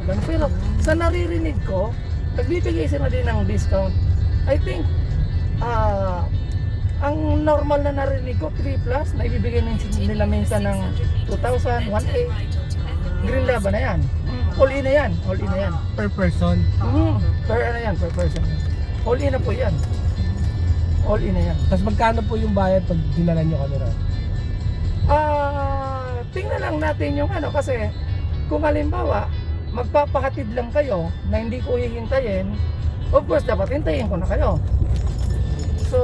Pero sa naririnig ko, nagbibigay sila din ng discount. I think, ang normal na narinig ko, 3 plus, na ibibigay nila minsan ng 2,000, 1,800. Green Lab na yan. All in na yan. All in na yan. Per person. Per ano yan, per person. All in na po yan. All in na yan. Tapos magkano po yung bayad pag dinala nyo kami ron? Tingnan lang natin yung ano, kasi kung halimbawa, magpapahatid lang kayo na hindi ko hihintayin, of course, dapat hintayin ko na kayo. So,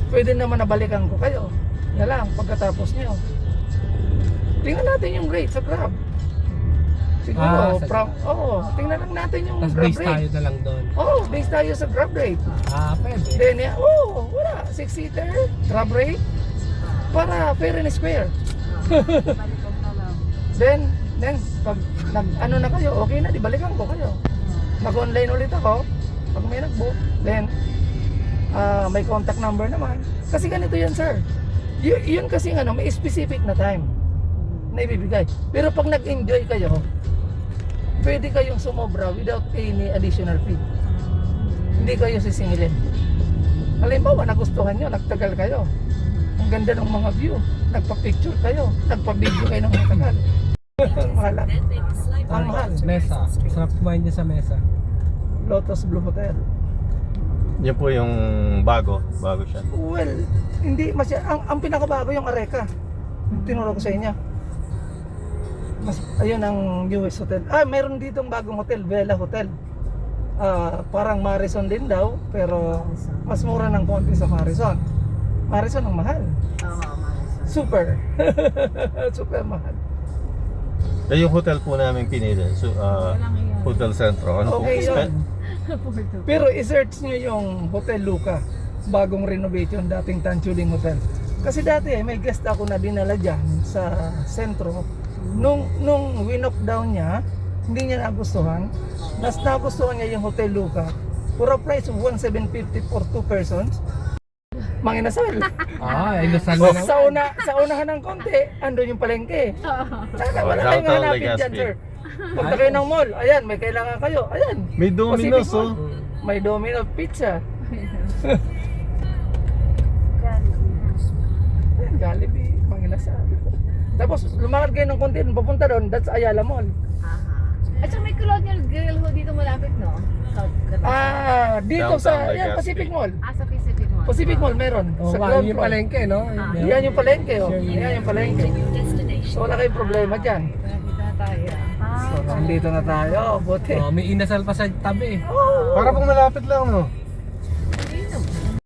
pwede naman nabalikan ko kayo. Yan lang, pagkatapos nyo. Tingnan natin yung rate sa Grab. Siguro, tingnan lang natin yung Tapos Grab base tayo rate. na lang doon. Base tayo sa Grab rate. Pwede. Then, wala. 6-seater, Grab rate, para fair and square. Then, pag ano na kayo, okay na, di balikan ko kayo. Mag-online ulit ako, pag may nag-book, then, may contact number naman. Kasi ganito yan, sir. Yun kasi ano, may specific na time na ibibigay. Pero pag nag-enjoy kayo, pwede kayong sumobra without any additional fee. Hindi kayo sisingilin. Halimbawa, nagustuhan nyo, nagtagal kayo. Ang ganda ng mga view. Nagpa-picture kayo, nagpa-video kayo ng matagal. Ang mahal. Ang mahal. Mesa. Sarap kumain niya sa mesa. Lotus Blue Hotel. Yan po yung bago siya. Well, hindi ang pinakabago yung Areca. Tinuro ko sa inyo. Ayun ang US Hotel. Mayroon ditong bagong hotel, Vela Hotel. Parang Marison din daw, pero mas mura ng konti sa Marison. Marison ang mahal. Super. Super mahal. Yung hotel po namin pinili, Hotel Centro. Ano Okay po? yun. Pero i-search nyo yung Hotel Luca. Bagong renovation, dating Tanchuling Hotel. Kasi dati may guest ako na dinala dyan sa sentro. Nung winock-down niya, hindi niya nagustuhan. Mas nagustuhan niya yung Hotel Luca. For a price of 1,750 for 2 persons. Manginasal. Inasal na naman. Sa unahan ng konti, andun yung palengke. Wala kayong Downtown hanapin Legazpi. dyan, sir. Punta kayo ng mall, ayan, may kailangan kayo. Ayan. May Domino's, Pacific Mall. May Domino's Pizza. Ayan, Jollibee, Manginasal. Tapos lumakad kayo ng konti, papunta doon, that's Ayala Mall. At saka may Colonial Grill ho dito malapit, no? Dito Downtown sa Legazpi. Pacific Mall. Sa Pacific Mall. Pacific Mall meron. Sa ground Yung floor. palengke, no? Yan yung palengke, oh. Yan yung palengke. So wala kayong problema dyan. Dito na tayo. So nandito na tayo, buti. May inasal pa sa tabi. Para pong malapit lang, no?